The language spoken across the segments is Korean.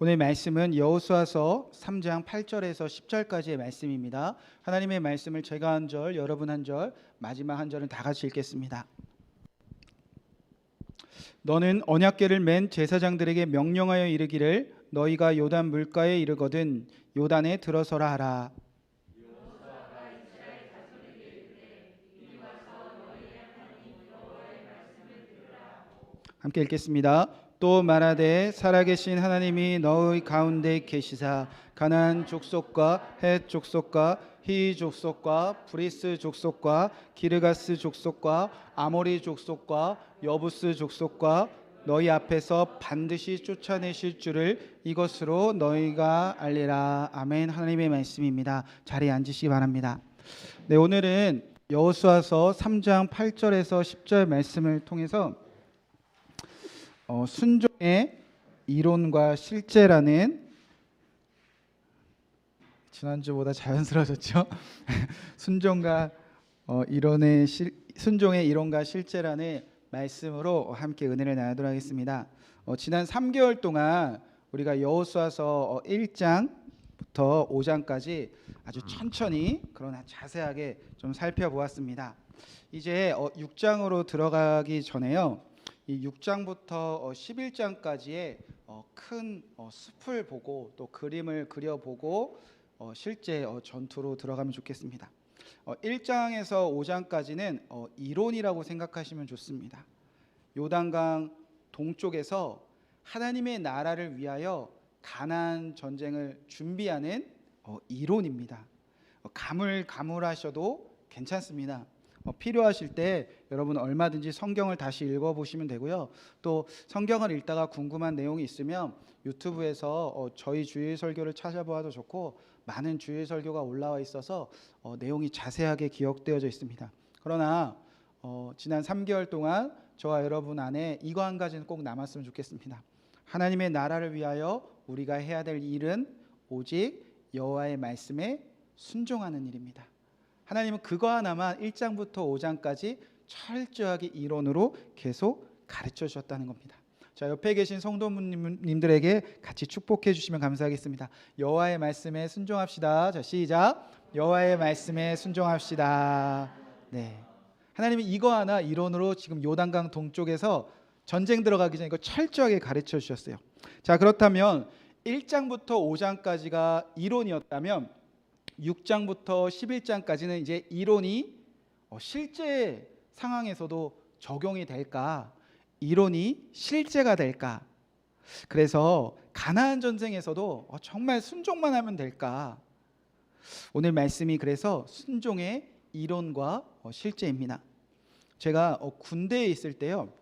오늘 말씀은 여호수아서 3장 8절에서 10절까지의 말씀입니다. 하나님의 말씀을 제가 한 절, 여러분 한 절, 마지막 한 절은 다 같이 읽겠습니다. 너는 언약궤를 맨 제사장들에게 명령하여 이르기를 너희가 요단 물가에 이르거든 요단에 들어서라 하라. 함께 읽겠습니다. 또 말하되 살아계신 하나님이 너희 가운데 계시사 가나안 족속과 헷 족속과 히 족속과 브리스 족속과 기르가스 족속과 아모리 족속과 여부스 족속과 너희 앞에서 반드시 쫓아내실 줄을 이것으로 너희가 알리라. 아멘. 하나님의 말씀입니다. 자리에 앉으시기 바랍니다. 네, 오늘은 여호수아서 3장 8절에서 10절 말씀을 통해서 순종의 이론과 실제라는, 지난주보다 자연스러워졌죠? 순종의 이론과 실제라는 말씀으로 함께 은혜를 나누도록 하겠습니다. 지난 3개월 동안 우리가 여호수아서 1장부터 5장까지 아주 천천히 그러나 자세하게 좀 살펴보았습니다. 이제 6장으로 들어가기 전에요, 이 6장부터 11장까지의 큰 숲을 보고 또 그림을 그려보고 실제 전투로 들어가면 좋겠습니다. 1장에서 5장까지는 이론이라고 생각하시면 좋습니다. 요단강 동쪽에서 하나님의 나라를 위하여 가나안 전쟁을 준비하는 이론입니다. 가물가물하셔도 괜찮습니다. 필요하실 때 여러분 얼마든지 성경을 다시 읽어보시면 되고요. 또 성경을 읽다가 궁금한 내용이 있으면 유튜브에서 저희 주일 설교를 찾아보아도 좋고, 많은 주일 설교가 올라와 있어서 내용이 자세하게 기억되어져 있습니다. 그러나 지난 3개월 동안 저와 여러분 안에 이거 한 가지는 꼭 남았으면 좋겠습니다. 하나님의 나라를 위하여 우리가 해야 될 일은 오직 여호와의 말씀에 순종하는 일입니다. 하나님은 그거 하나만 1장부터 5장까지 철저하게 이론으로 계속 가르쳐 주셨다는 겁니다. 자, 옆에 계신 성도님들에게 같이 축복해 주시면 감사하겠습니다. 여호와의 말씀에 순종합시다. 자, 시작. 여호와의 말씀에 순종합시다. 네, 하나님이 이거 하나 이론으로 지금 요단강 동쪽에서 전쟁 들어가기 전에 이거 철저하게 가르쳐 주셨어요. 자, 그렇다면 1장부터 5장까지가 이론이었다면 6장부터 11장까지는 이제 이론이 실제 상황에서도 적용이 될까? 이론이 실제가 될까? 그래서 가나안 전쟁에서도 정말 순종만 하면 될까? 오늘 말씀이 그래서 순종의 이론과 실제입니다. 제가 군대에 있을 때요,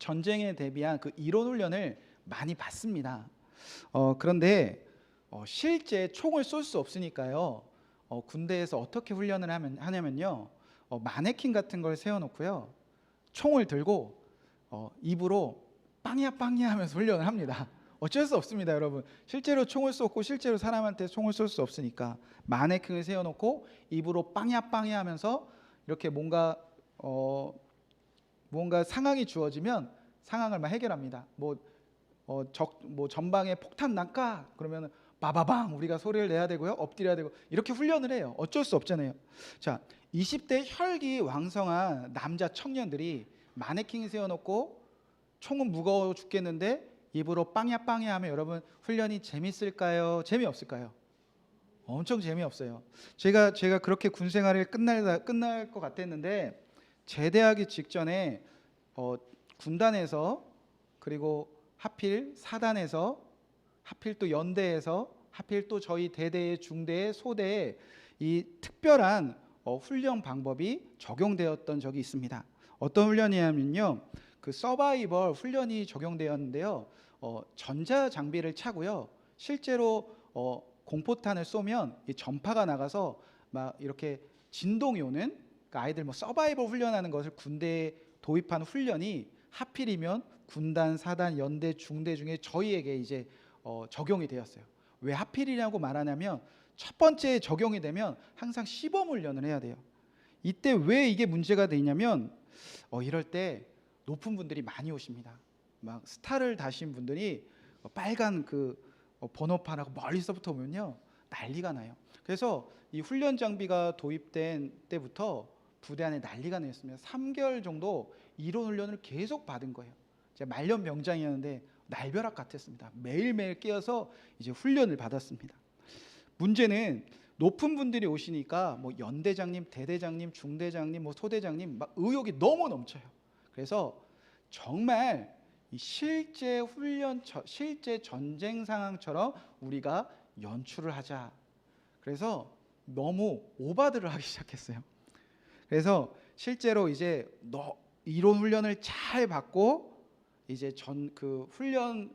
전쟁에 대비한 그 이론 훈련을 많이 받습니다. 그런데 실제 총을 쏠 수 없으니까요, 군대에서 어떻게 훈련을 하냐면요, 마네킹 같은 걸 세워놓고요, 총을 들고 입으로 빵야 빵야 하면서 훈련을 합니다. 어쩔 수 없습니다, 여러분. 실제로 총을 쏘고 실제로 사람한테 총을 쏠 수 없으니까 마네킹을 세워놓고 입으로 빵야 빵야 하면서 이렇게 뭔가 상황이 주어지면 상황을 막 해결합니다. 뭐 전방에 폭탄 난까 그러면 바바방 우리가 소리를 내야 되고요, 엎드려야 되고, 이렇게 훈련을 해요. 어쩔 수 없잖아요. 자, 20대 혈기 왕성한 남자 청년들이 마네킹 세워놓고 총은 무거워 죽겠는데 입으로 빵야 빵야 하면 여러분 훈련이 재밌을까요? 재미없을까요? 엄청 재미없어요. 제가 그렇게 군 생활이 끝날 것 같았는데, 제대하기 직전에 군단에서, 그리고 하필 사단에서, 하필 또 연대에서, 하필 또 저희 대대의 중대의 소대에 이 특별한 훈련 방법이 적용되었던 적이 있습니다. 어떤 훈련이냐면요, 그 서바이벌 훈련이 적용되었는데요, 전자 장비를 차고요, 실제로 공포탄을 쏘면 이 전파가 나가서 막 이렇게 진동이 오는, 그러니까 아이들 서바이벌 훈련하는 것을 군대에 도입한 훈련이 하필이면 군단, 사단, 연대, 중대 중에 저희에게 이제 적용이 되었어요. 왜 하필이냐고 말하냐면, 첫 번째 적용이 되면 항상 시범 훈련을 해야 돼요. 이때 왜 이게 문제가 되냐면, 이럴 때 높은 분들이 많이 오십니다. 막 스타를 다신 분들이 빨간 그 번호판하고 멀리서부터 보면요 난리가 나요. 그래서 이 훈련 장비가 도입된 때부터 부대 안에 난리가 났습니다. 3개월 정도 이론 훈련을 계속 받은 거예요. 제가 말년 병장이었는데 날벼락 같았습니다. 매일매일 깨어서 이제 훈련을 받았습니다. 문제는 높은 분들이 오시니까 뭐 연대장님, 대대장님, 중대장님, 뭐 소대장님 막 의욕이 너무 넘쳐요. 그래서 정말 이 실제 훈련, 실제 전쟁 상황처럼 우리가 연출을 하자. 그래서 너무 오바들을 하기 시작했어요. 그래서 실제로 이제 이론 훈련을 잘 받고 이제 그 훈련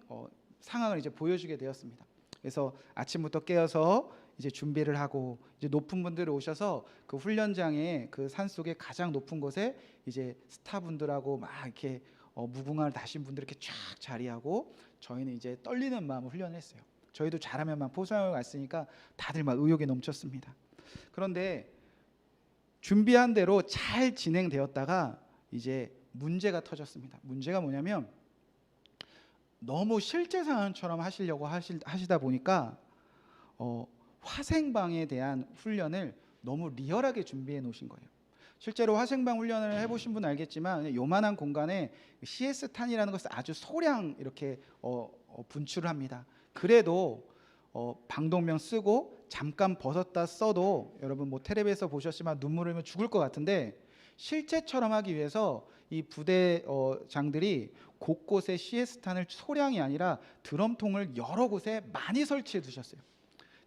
상황을 이제 보여주게 되었습니다. 그래서 아침부터 깨어서 이제 준비를 하고 이제 높은 분들이 오셔서 그 훈련장에 그 산 속에 가장 높은 곳에 이제 스타분들하고 막 이렇게 무궁화를 다신 분들 이렇게 쫙 자리하고 저희는 이제 떨리는 마음으로 훈련을 했어요. 저희도 잘하면 막 포상을 갔으니까 다들 막 의욕이 넘쳤습니다. 그런데 준비한 대로 잘 진행되었다가 이제 문제가 터졌습니다. 문제가 뭐냐면 너무 실제 상황처럼 하시려고 하시다 보니까 화생방에 대한 훈련을 너무 리얼하게 준비해 놓으신 거예요. 실제로 화생방 훈련을 해보신 분 알겠지만 요만한 공간에 CS 탄이라는 것을 아주 소량 이렇게 분출을 합니다. 그래도 방독면 쓰고 잠깐 벗었다 써도 여러분 뭐 텔레비에서 보셨지만 눈물 흘리면 죽을 것 같은데 실제처럼 하기 위해서 이 부대장들이 곳곳에 CS탄을 소량이 아니라 드럼통을 여러 곳에 많이 설치해 두셨어요.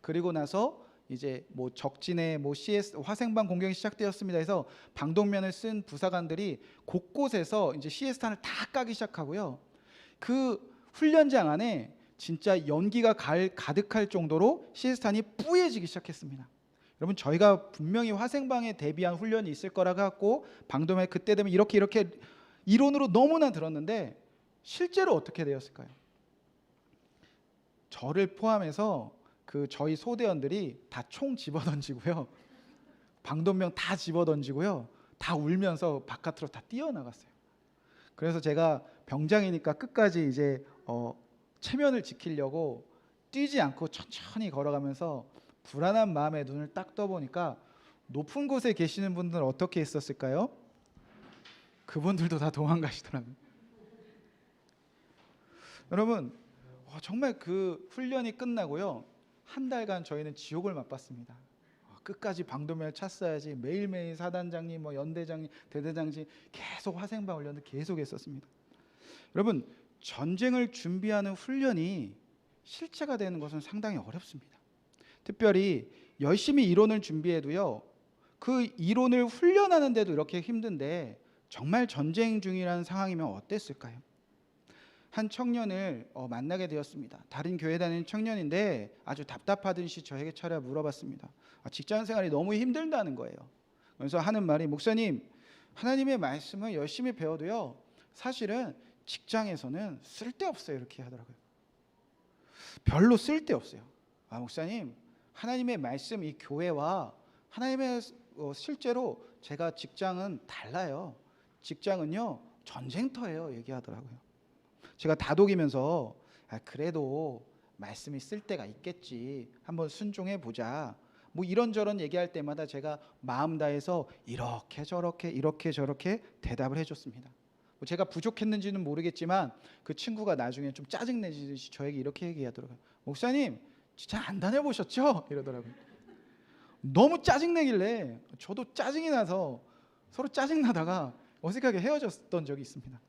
그리고 나서 이제 뭐 적진에 뭐 CS 화생방 공격이 시작되었습니다 해서 방독면을 쓴 부사관들이 곳곳에서 이제 CS탄을 다 까기 시작하고요. 그 훈련장 안에 진짜 연기가 가득할 정도로 CS탄이 뿌얘지기 시작했습니다. 여러분 저희가 분명히 화생방에 대비한 훈련이 있을 거라 갖고 방독면 그때 되면 이렇게 이론으로 너무나 들었는데 실제로 어떻게 되었을까요? 저를 포함해서 그 저희 소대원들이 다 총 집어던지고요, 방독면 다 집어던지고요, 다 울면서 바깥으로 다 뛰어나갔어요. 그래서 제가 병장이니까 끝까지 이제 체면을 지키려고 뛰지 않고 천천히 걸어가면서 불안한 마음에 눈을 딱 떠보니까 높은 곳에 계시는 분들은 어떻게 했었을까요? 그분들도 다 도망가시더라고요. 여러분 정말 그 훈련이 끝나고요, 한 달간 저희는 지옥을 맛봤습니다. 끝까지 방독면을 찼어야지 매일매일 사단장님, 뭐 연대장님, 대대장님 계속 화생방 훈련을 계속 했었습니다. 여러분 전쟁을 준비하는 훈련이 실체가 되는 것은 상당히 어렵습니다. 특별히 열심히 이론을 준비해도요, 그 이론을 훈련하는데도 이렇게 힘든데 정말 전쟁 중이라는 상황이면 어땠을까요? 한 청년을 만나게 되었습니다. 다른 교회 다니는 청년인데 아주 답답하듯이 저에게 찾아 물어봤습니다. 직장 생활이 너무 힘들다는 거예요. 그래서 하는 말이, 목사님 하나님의 말씀을 열심히 배워도요 사실은 직장에서는 쓸데없어요, 이렇게 하더라고요. 별로 쓸데없어요. 목사님 하나님의 말씀, 이 교회와 하나님의 실제로 제가 직장은 달라요. 직장은요 전쟁터예요, 얘기하더라고요. 제가 다독이면서 그래도 말씀이 쓸 때가 있겠지, 한번 순종해 보자, 뭐 이런저런 얘기할 때마다 제가 마음 다해서 이렇게 저렇게 대답을 해줬습니다. 제가 부족했는지는 모르겠지만 그 친구가 나중에 좀 짜증내듯이 저에게 이렇게 얘기하더라고요. 목사님 진짜 안 다녀보셨죠? 이러더라고요. 너무 짜증내길래 저도 짜증이 나서 서로 짜증나다가 어색하게 헤어졌던 적이 있습니다.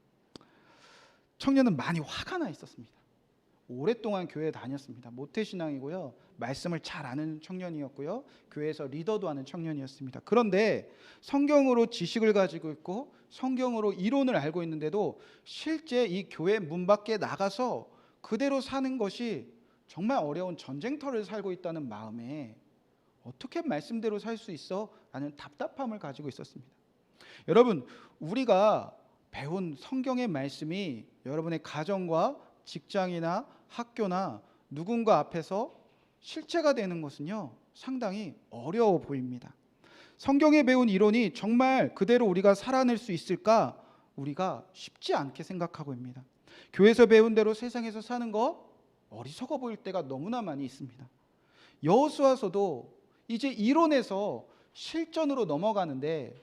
청년은 많이 화가 나 있었습니다. 오랫동안 교회에 다녔습니다. 모태신앙이고요, 말씀을 잘 아는 청년이었고요, 교회에서 리더도 하는 청년이었습니다. 그런데 성경으로 지식을 가지고 있고 성경으로 이론을 알고 있는데도 실제 이 교회 문 밖에 나가서 그대로 사는 것이 정말 어려운 전쟁터를 살고 있다는 마음에 어떻게 말씀대로 살 수 있어? 라는 답답함을 가지고 있었습니다. 여러분 우리가 배운 성경의 말씀이 여러분의 가정과 직장이나 학교나 누군가 앞에서 실체가 되는 것은요 상당히 어려워 보입니다. 성경에 배운 이론이 정말 그대로 우리가 살아낼 수 있을까? 우리가 쉽지 않게 생각하고 있습니다. 교회에서 배운 대로 세상에서 사는 거 어리석어 보일 때가 너무나 많이 있습니다. 여호수아서도 이제 이론에서 실전으로 넘어가는데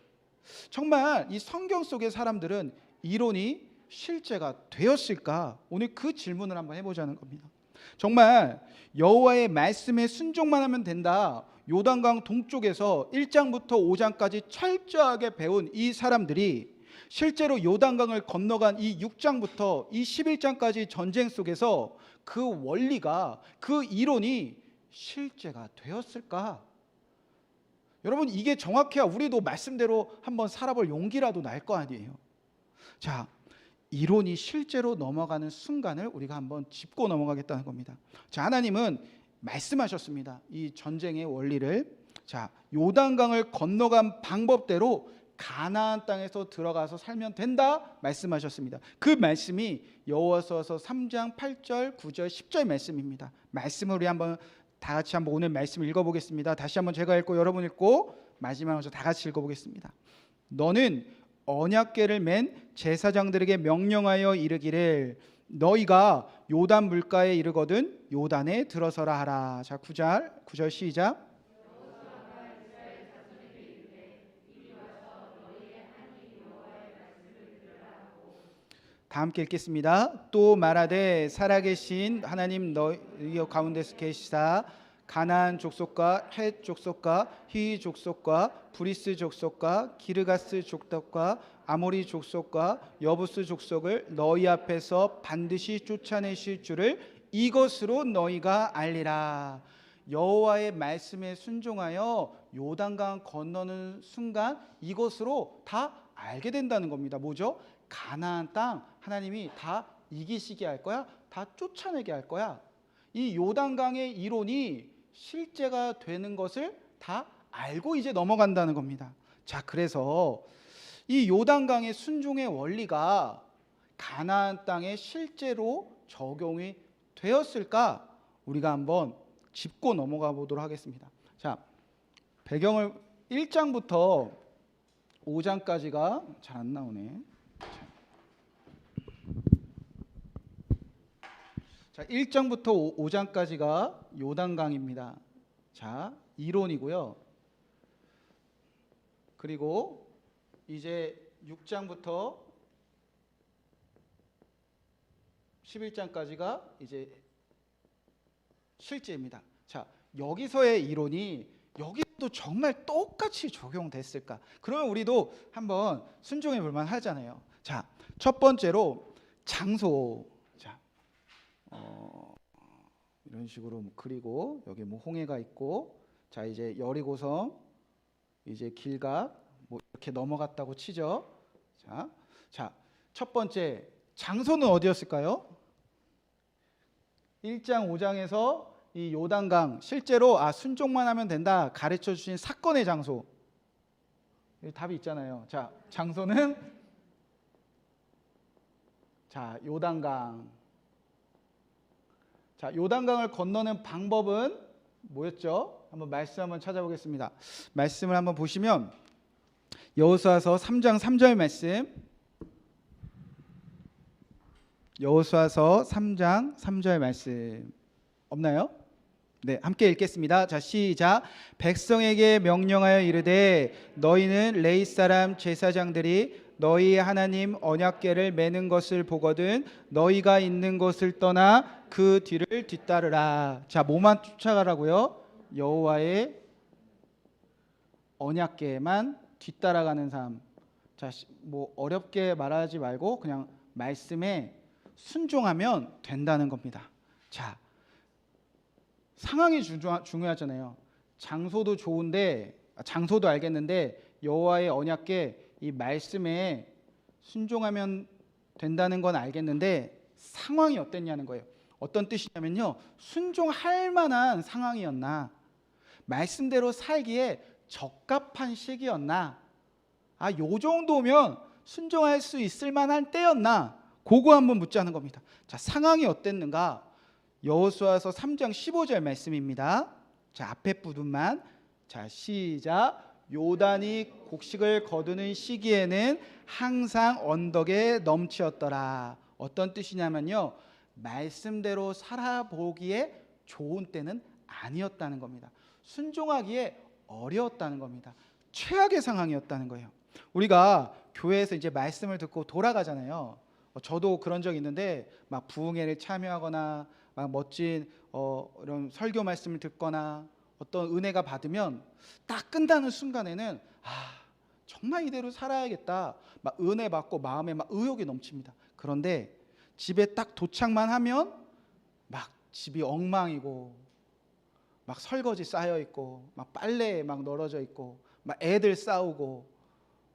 정말 이 성경 속의 사람들은 이론이 실제가 되었을까? 오늘 그 질문을 한번 해보자는 겁니다. 정말 여호와의 말씀에 순종만 하면 된다, 요단강 동쪽에서 1장부터 5장까지 철저하게 배운 이 사람들이 실제로 요단강을 건너간 이 6장부터 이 11장까지 전쟁 속에서 그 원리가, 그 이론이 실제가 되었을까? 여러분, 이게 정확해야 우리도 말씀대로 한번 살아볼 용기라도 날 거 아니에요. 자, 이론이 실제로 넘어가는 순간을 우리가 한번 짚고 넘어가겠다는 겁니다. 자, 하나님은 말씀하셨습니다. 이 전쟁의 원리를. 자, 요단강을 건너간 방법대로 가나안 땅에서 들어가서 살면 된다 말씀하셨습니다. 그 말씀이 여호수아서 3장 8절, 9절, 10절 말씀입니다. 말씀을 우리 한번 다 같이 한번 오늘 말씀을 읽어보겠습니다. 다시 한번 제가 읽고 여러분 읽고 마지막으로 다 같이 읽어보겠습니다. 너는 언약궤를 맨 제사장들에게 명령하여 이르기를 너희가 요단 물가에 이르거든 요단에 들어서라 하라. 자, 9절 시작. 다 함께 읽겠습니다. 또 말하되 살아계신 하나님 너희 가운데서 계시사 가나안 족속과 헷 족속과 히 족속과 브리스 족속과 기르가스 족속과 아모리 족속과 여부스 족속을 너희 앞에서 반드시 쫓아내실 줄을 이것으로 너희가 알리라. 여호와의 말씀에 순종하여 요단강 건너는 순간 이것으로 다 알게 된다는 겁니다. 뭐죠? 가나안 땅 하나님이 다 이기시게 할 거야, 다 쫓아내게 할 거야. 이 요단강의 이론이 실제가 되는 것을 다 알고 이제 넘어간다는 겁니다. 자, 그래서 이 요단강의 순종의 원리가 가나안 땅에 실제로 적용이 되었을까? 우리가 한번 짚고 넘어가 보도록 하겠습니다. 자, 배경을 1장부터 5장까지가 잘 안 나오네. 자, 1장부터 5장까지가 요단강입니다. 자, 이론이고요. 그리고 이제 6장부터 11장까지가 이제 실제입니다. 자, 여기서의 이론이 여기도 정말 똑같이 적용됐을까? 그러면 우리도 한번 순종해 볼 만 하잖아요. 자, 첫 번째로 장소. 자, 이런 식으로 그리고 여기 뭐 홍해가 있고, 자, 이제 여리고성, 이제 길갓 뭐 이렇게 넘어갔다고 치죠. 자, 첫 번째 장소는 어디였을까요? 1장 5장에서 이 요단강 실제로 순종만 하면 된다 가르쳐 주신 사건의 장소. 답이 있잖아요. 자, 장소는 자, 요단강. 자, 요단강을 건너는 방법은 뭐였죠? 한번 말씀 한번 찾아보겠습니다. 말씀을 한번 보시면 여호수아서 3장 3절 말씀. 여호수아서 3장 3절 말씀 없나요? 네, 함께 읽겠습니다. 자, 시작. 백성에게 명령하여 이르되 너희는 레위 사람 제사장들이 너희 하나님 언약궤를 매는 것을 보거든 너희가 있는 곳을 떠나 그 뒤를 뒤따르라. 자, 뭐만 쫓아가라고요? 여호와의 언약궤만 뒤따라가는 삶. 자, 뭐 어렵게 말하지 말고 그냥 말씀에 순종하면 된다는 겁니다. 자, 상황이 중요하잖아요. 장소도 좋은데, 장소도 알겠는데 여호와의 언약궤 이 말씀에 순종하면 된다는 건 알겠는데 상황이 어땠냐는 거예요. 어떤 뜻이냐면요, 순종할 만한 상황이었나, 말씀대로 살기에 적합한 시기였나, 요 정도면 순종할 수 있을 만한 때였나, 그거 한번 묻자는 겁니다. 자, 상황이 어땠는가? 여호수아서 3장 15절 말씀입니다. 자, 앞에 부분만. 자, 시작. 요단이 곡식을 거두는 시기에는 항상 언덕에 넘치었더라. 어떤 뜻이냐면요, 말씀대로 살아보기에 좋은 때는 아니었다는 겁니다. 순종하기에 어려웠다는 겁니다. 최악의 상황이었다는 거예요. 우리가 교회에서 이제 말씀을 듣고 돌아가잖아요. 저도 그런 적 있는데 막 부흥회를 참여하거나 막 멋진 이런 설교 말씀을 듣거나 어떤 은혜가 받으면 딱 끝나는 순간에는 정말 이대로 살아야겠다, 막 은혜 받고 마음에 막 의욕이 넘칩니다. 그런데 집에 딱 도착만 하면 막 집이 엉망이고 막 설거지 쌓여 있고 막 빨래 막 널어져 있고 막 애들 싸우고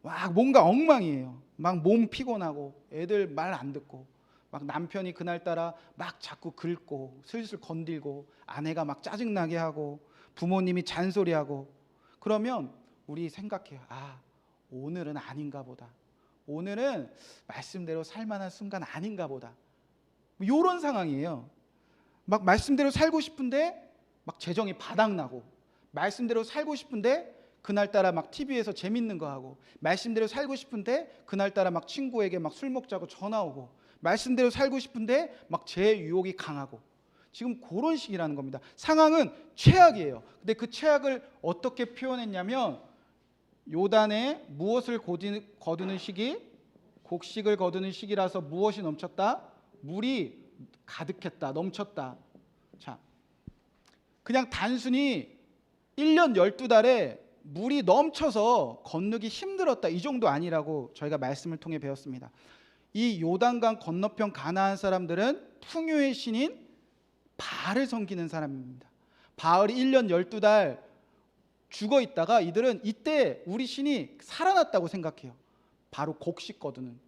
막 뭔가 엉망이에요. 막 몸 피곤하고 애들 말 안 듣고 막 남편이 그날따라 막 자꾸 긁고 슬슬 건들고 아내가 막 짜증나게 하고 부모님이 잔소리하고, 그러면 우리 생각해요. 오늘은 아닌가 보다. 오늘은 말씀대로 살만한 순간 아닌가 보다. 이런 상황이에요. 막 말씀대로 살고 싶은데 막 재정이 바닥나고, 말씀대로 살고 싶은데 그날따라 막 TV에서 재밌는 거 하고, 말씀대로 살고 싶은데 그날따라 막 친구에게 막 술 먹자고 전화 오고, 말씀대로 살고 싶은데 막 제 유혹이 강하고, 지금 그런 시기라는 겁니다. 상황은 최악이에요. 근데 그 최악을 어떻게 표현했냐면, 요단에 무엇을 거두는 시기? 곡식을 거두는 시기라서 무엇이 넘쳤다? 물이 가득했다, 넘쳤다. 자, 그냥 단순히 1년 12달에 물이 넘쳐서 건너기 힘들었다, 이 정도 아니라고 저희가 말씀을 통해 배웠습니다. 이 요단강 건너편 가나안 사람들은 풍요의 신인 바알을 섬기는 사람입니다. 바알이 1년 12달 죽어 있다가 이들은 이때 우리 신이 살아났다고 생각해요. 바로 곡식 거두는.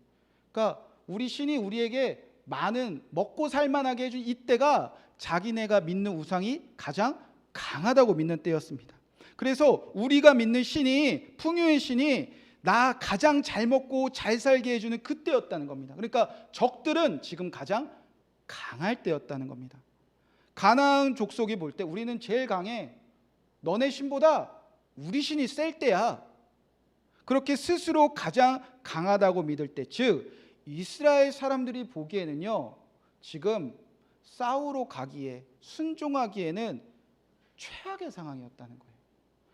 그러니까 우리 신이 우리에게 많은 먹고 살만하게 해준 이때가 자기네가 믿는 우상이 가장 강하다고 믿는 때였습니다. 그래서 우리가 믿는 신이, 풍요의 신이 나 가장 잘 먹고 잘 살게 해주는 그때였다는 겁니다. 그러니까 적들은 지금 가장 강할 때였다는 겁니다. 가나안 족속이 볼 때 우리는 제일 강해, 너네 신보다 우리 신이 셀 때야, 그렇게 스스로 가장 강하다고 믿을 때, 즉 이스라엘 사람들이 보기에는요, 지금 싸우러 가기에, 순종하기에는 최악의 상황이었다는 거예요.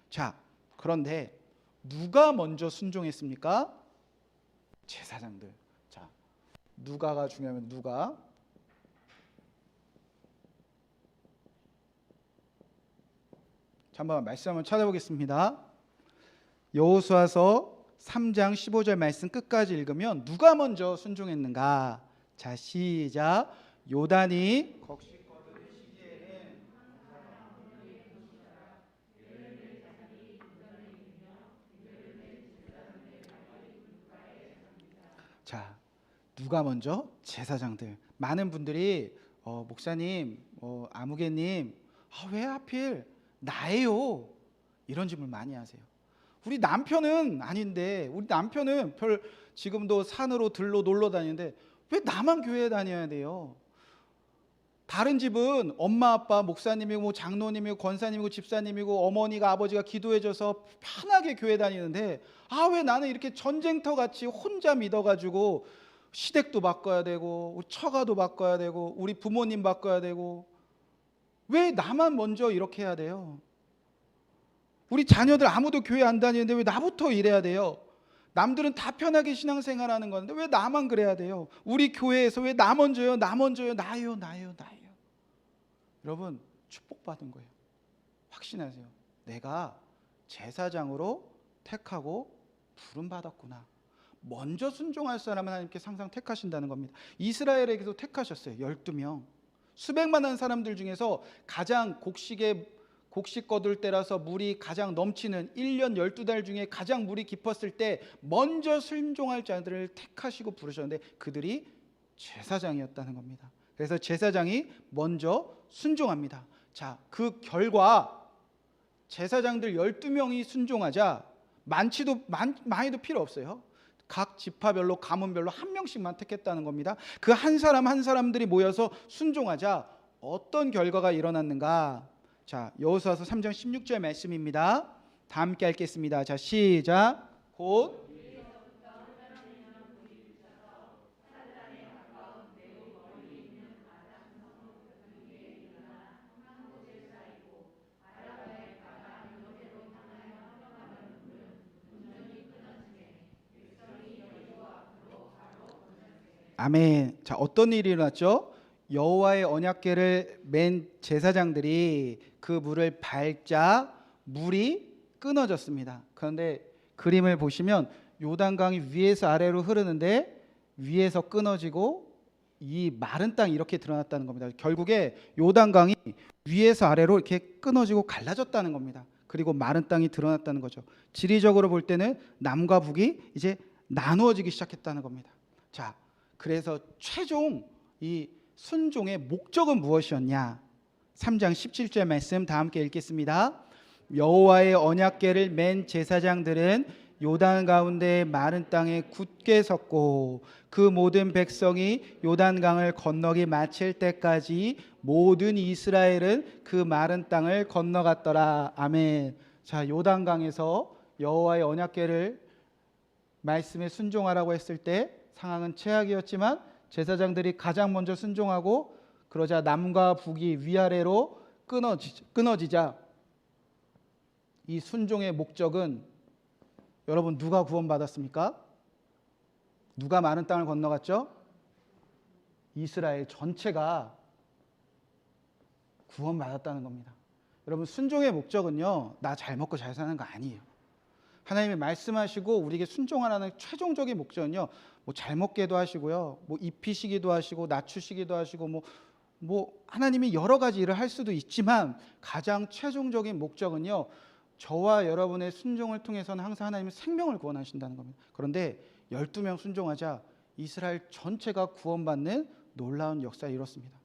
자, 그런데 누가 먼저 순종했습니까? 제사장들. 자, 누가가 중요하면 누가? 자, 한번 말씀 한번 찾아보겠습니다. 여호수아서 3장 15절 말씀 끝까지 읽으면 누가 먼저 순종했는가? 자, 시작. 요단이 곡식 거두는 시기에는 자, 누가 먼저? 제사장들. 많은 분들이 목사님, 아무개님, 왜 하필 나예요? 이런 질문 많이 하세요. 우리 남편은 아닌데, 우리 남편은 지금도 산으로 들로 놀러 다니는데 왜 나만 교회에 다녀야 돼요? 다른 집은 엄마 아빠 목사님이고 뭐 장로님이고 권사님이고 집사님이고 어머니가 아버지가 기도해줘서 편하게 교회 다니는데, 왜 나는 이렇게 전쟁터 같이 혼자 믿어가지고 시댁도 바꿔야 되고 우리 처가도 바꿔야 되고 우리 부모님 바꿔야 되고, 왜 나만 먼저 이렇게 해야 돼요? 우리 자녀들 아무도 교회 안 다니는데 왜 나부터 이래야 돼요? 남들은 다 편하게 신앙생활하는 건데 왜 나만 그래야 돼요? 우리 교회에서 왜 나 먼저요? 나 먼저요? 나요. 여러분, 축복받은 거예요. 확신하세요. 내가 제사장으로 택하고 부름받았구나. 먼저 순종할 사람은 하나님께 항상 택하신다는 겁니다. 이스라엘에게도 택하셨어요. 12명. 수백만 한 사람들 중에서 가장 곡식 거둘 때라서 물이 가장 넘치는 1년 12달 중에 가장 물이 깊었을 때 먼저 순종할 자들을 택하시고 부르셨는데 그들이 제사장이었다는 겁니다. 그래서 제사장이 먼저 순종합니다. 자, 그 결과 제사장들 12명이 순종하자, 많이도 필요 없어요. 각 지파별로 가문별로 한 명씩만 택했다는 겁니다. 그 한 사람 한 사람들이 모여서 순종하자 어떤 결과가 일어났는가? 자, 여호수아서 3장 16절 말씀입니다. 다 함께 읽겠습니다. 자, 시작. 곧 아멘. 자, 어떤 일이 일어났죠? 여호와의 언약궤를 맨 제사장들이 그 물을 밟자 물이 끊어졌습니다. 그런데 그림을 보시면 요단강이 위에서 아래로 흐르는데 위에서 끊어지고 이 마른 땅이 이렇게 드러났다는 겁니다. 결국에 요단강이 위에서 아래로 이렇게 끊어지고 갈라졌다는 겁니다. 그리고 마른 땅이 드러났다는 거죠. 지리적으로 볼 때는 남과 북이 이제 나누어지기 시작했다는 겁니다. 자, 그래서 최종 이 순종의 목적은 무엇이었냐? 3장 17절 말씀 다 함께 읽겠습니다. 여호와의 언약궤를 맨 제사장들은 요단 가운데 마른 땅에 굳게 섰고 그 모든 백성이 요단강을 건너기 마칠 때까지 모든 이스라엘은 그 마른 땅을 건너갔더라. 아멘. 자, 요단강에서 여호와의 언약궤를 말씀에 순종하라고 했을 때 상황은 최악이었지만 제사장들이 가장 먼저 순종하고 그러자 남과 북이 위아래로 끊어지자 이 순종의 목적은 여러분 누가 구원받았습니까? 누가 많은 땅을 건너갔죠? 이스라엘 전체가 구원받았다는 겁니다. 여러분 순종의 목적은요, 나 잘 먹고 잘 사는 거 아니에요. 하나님이 말씀하시고 우리에게 순종하라는 최종적인 목적은요, 뭐 잘 먹게도 하시고요, 뭐 입히시기도 하시고 낮추시기도 하시고 뭐 하나님이 여러 가지 일을 할 수도 있지만 가장 최종적인 목적은요, 저와 여러분의 순종을 통해서는 항상 하나님은 생명을 구원하신다는 겁니다. 그런데 12명 순종하자 이스라엘 전체가 구원받는 놀라운 역사를 이뤘습니다.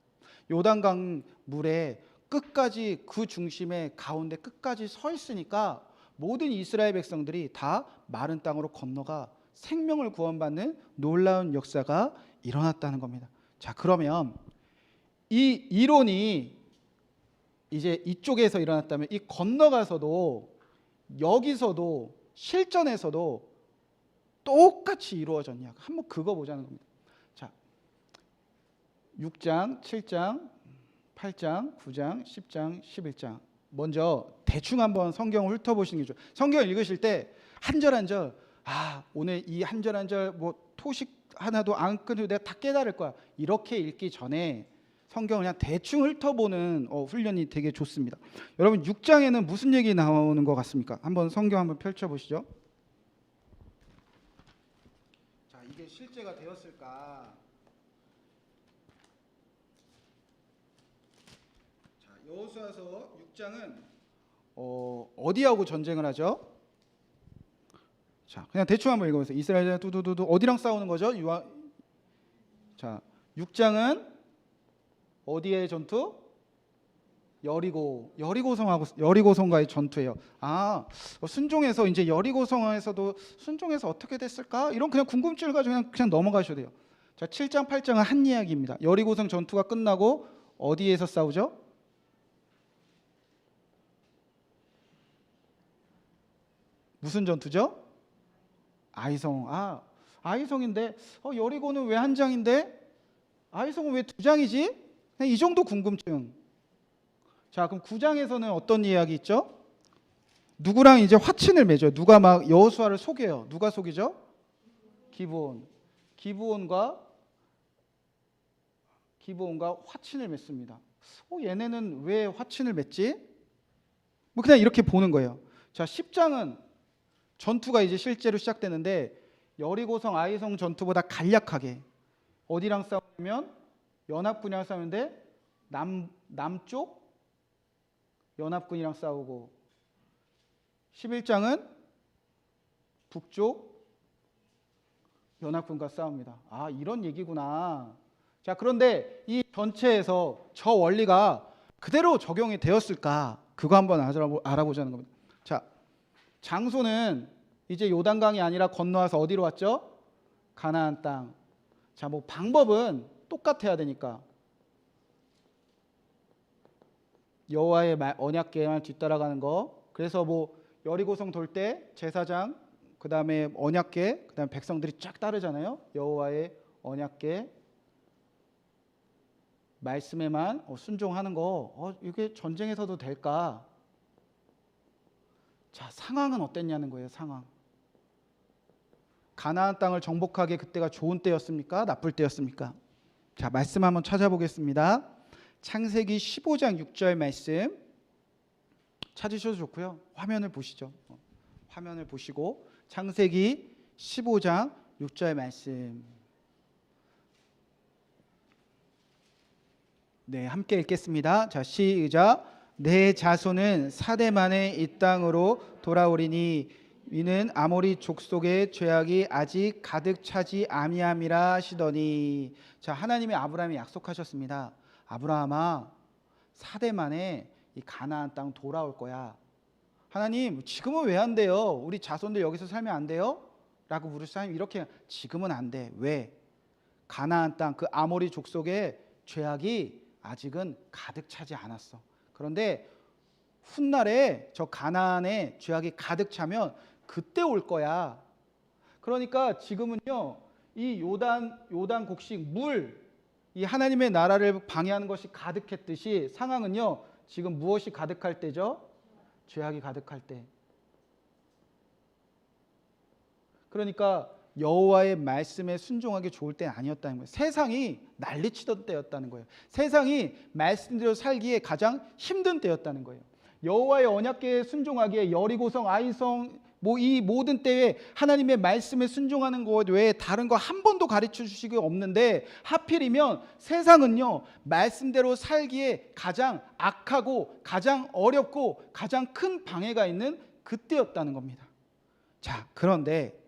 요단강 물에 끝까지 그 중심에 가운데 끝까지 서 있으니까 모든 이스라엘 백성들이 다 마른 땅으로 건너가 생명을 구원받는 놀라운 역사가 일어났다는 겁니다. 자, 그러면 이 이론이 이제 이쪽에서 일어났다면 이 건너가서도 여기서도 실전에서도 똑같이 이루어졌냐? 한번 그거 보자는 겁니다. 자, 6장, 7장, 8장, 9장, 10장, 11장. 먼저 대충 한번 성경을 훑어보시는 게 좋아요. 성경을 읽으실 때 한 절 한 절, 오늘 이 한 절 한 절 뭐 토식 하나도 안 끊고 내가 다 깨달을 거야. 이렇게 읽기 전에 성경을 그냥 대충 훑어보는 훈련이 되게 좋습니다. 여러분 6장에는 무슨 얘기 나오는 것 같습니까? 한번 성경 한번 펼쳐보시죠. 자, 이게 실제가 되었을까? 자, 여호수아서 6장은 어디하고 전쟁을 하죠? 자, 그냥 대충 한번 읽어보세요. 이스라엘 두두두두 어디랑 싸우는 거죠? 자, 6장은 어디의 전투? 여리고성과의 전투예요. 순종해서 이제 여리고성에서도 순종해서 어떻게 됐을까? 이런 그냥 궁금증을 가지고 그냥 넘어가셔도 돼요. 자, 7장 8장은 한 이야기입니다. 여리고성 전투가 끝나고 어디에서 싸우죠? 무슨 전투죠? 아이성. 아이성인데 여리고는 왜 한 장인데 아이성은 왜 두 장이지? 이 정도 궁금증. 자, 그럼 9장에서는 어떤 이야기 있죠? 누구랑 이제 화친을 맺어요. 누가 막 여호수아를 속여요. 누가 속이죠? 기브온과 화친을 맺습니다. 얘네는 왜 화친을 맺지? 뭐 그냥 이렇게 보는 거예요. 자, 10장은 전투가 이제 실제로 시작되는데 여리고성 아이성 전투보다 간략하게 어디랑 싸우면 연합군이랑 싸우는데 남쪽 연합군이랑 싸우고 11장은 북쪽 연합군과 싸웁니다. 이런 얘기구나. 자, 그런데 이 전체에서 저 원리가 그대로 적용이 되었을까? 그거 한번 알아보자는 겁니다. 자, 장소는 이제 요단강이 아니라 건너와서 어디로 왔죠? 가나안 땅. 자, 뭐 방법은 똑같아야 되니까 여호와의 언약궤만 뒤따라가는 거. 그래서 뭐 여리고성 돌 때 제사장, 그 다음에 언약궤, 그 다음에 백성들이 쫙 따르잖아요. 여호와의 언약궤 말씀에만 순종하는 거. 이게 전쟁에서도 될까? 자, 상황은 어땠냐는 거예요. 상황. 가나안 땅을 정복하기에 그때가 좋은 때였습니까? 나쁠 때였습니까? 자, 말씀 한번 찾아보겠습니다. 창세기 15장 6절 말씀 찾으셔도 좋고요. 화면을 보시죠. 화면을 보시고 창세기 15장 6절 말씀. 네, 함께 읽겠습니다. 자, 시작. 내 자손은 사대 만에 이 땅으로 돌아오리니 이는 아모리 족속의 죄악이 아직 가득 차지 아미함이라 하시더니. 자, 하나님이 아브라함에 약속하셨습니다. 아브라함아, 사대 만에 이 가나안 땅 돌아올 거야. 하나님, 지금은 왜 안 돼요? 우리 자손들 여기서 살면 안 돼요? 라고 물으시자. 하나님, 이렇게 지금은 안 돼. 왜? 가나안 땅 그 아모리 족속의 죄악이 아직은 가득 차지 않았어. 그런데 훗날에 저 가나안의 죄악이 가득 차면 그때 올 거야. 그러니까 지금은요, 이 요단 곡식 물, 이 하나님의 나라를 방해하는 것이 가득했듯이 상황은요, 지금 무엇이 가득할 때죠? 죄악이 가득할 때. 그러니까 여호와의 말씀에 순종하기 좋을 때는 아니었다는 거예요. 세상이 난리치던 때였다는 거예요. 세상이 말씀대로 살기에 가장 힘든 때였다는 거예요. 여호와의 언약궤에 순종하기에 여리고성, 아이성 이 모든 때에 하나님의 말씀에 순종하는 것 외에 다른 거 한 번도 가르쳐 주시기 없는데, 하필이면 세상은요 말씀대로 살기에 가장 악하고 가장 어렵고 가장 큰 방해가 있는 그때였다는 겁니다. 자, 그런데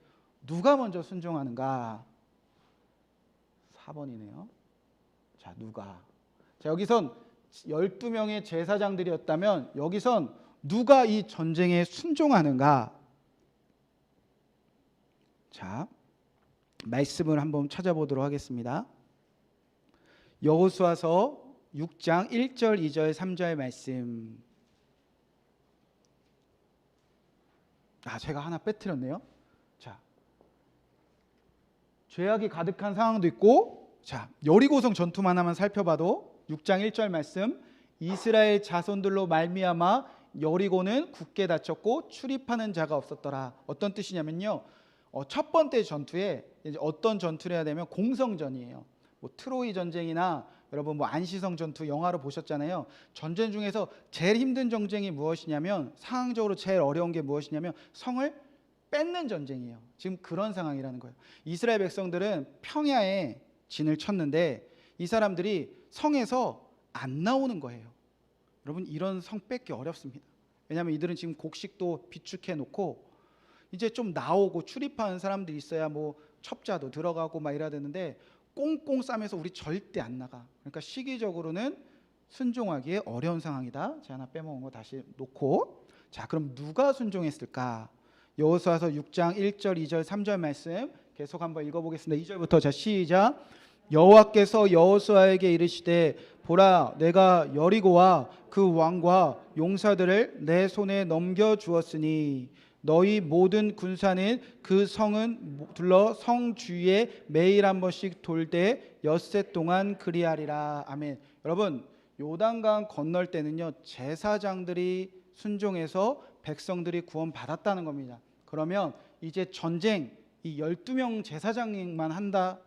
누가 먼저 순종하는가? 4번이네요. 자, 누가? 자, 여기선 12명의 제사장들이었다면 여기선 누가 이 전쟁에 순종하는가? 자, 말씀을 한번 찾아보도록 하겠습니다. 여호수아서 6장 1절, 2절, 3절 말씀. 제가 하나 빼뜨렸네요. 자, 죄악이 가득한 상황도 있고, 자, 여리고성 전투만 하면 살펴봐도 6장 1절 말씀. 이스라엘 자손들로 말미암아 여리고는 굳게 닫혔고 출입하는 자가 없었더라. 어떤 뜻이냐면요, 첫 번째 전투에 이제 어떤 전투를 해야 되면 공성전이에요. 트로이 전쟁이나 여러분 안시성 전투 영화로 보셨잖아요. 전쟁 중에서 제일 힘든 전쟁이 무엇이냐면, 상황적으로 제일 어려운 게 무엇이냐면 성을 뺏는 전쟁이에요. 지금 그런 상황이라는 거예요. 이스라엘 백성들은 평야에 진을 쳤는데 이 사람들이 성에서 안 나오는 거예요. 여러분, 이런 성 뺏기 어렵습니다. 왜냐하면 이들은 지금 곡식도 비축해 놓고 이제 좀 나오고 출입하는 사람들이 있어야 첩자도 들어가고 이래야 되는데 꽁꽁 싸매서 우리 절대 안 나가. 그러니까 시기적으로는 순종하기에 어려운 상황이다. 제가 하나 빼먹은 거 다시 놓고. 자, 그럼 누가 순종했을까? 여호수아서 6장 1절, 2절, 3절 말씀 계속 한번 읽어보겠습니다. 2절부터. 자, 시작. 여호와께서 여호수아에게 이르시되 보라, 내가 여리고와 그 왕과 용사들을 내 손에 넘겨 주었으니 너희 모든 군사는 그 성은 둘러 성 주위에 매일 한 번씩 돌되 엿새 동안 그리하리라. 아멘. 여러분, 요단강 건널 때는요 제사장들이 순종해서 백성들이 구원받았다는 겁니다. 그러면 이제 전쟁 이 12명 제사장만 한다?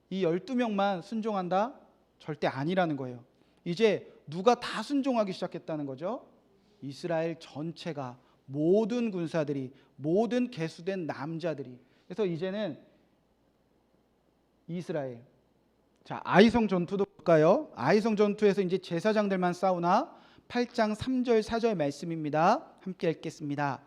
이 12명만 순종한다? 절대 아니라는 거예요. 이제 누가 다 순종하기 시작했다는 거죠? 이스라엘 전체가, 모든 군사들이, 모든 계수된 남자들이. 그래서 이제는 이스라엘. 자, 아이성 전투도 볼까요? 아이성 전투에서 이제 제사장들만 싸우나? 8장 3절 4절 말씀입니다. 함께 읽겠습니다.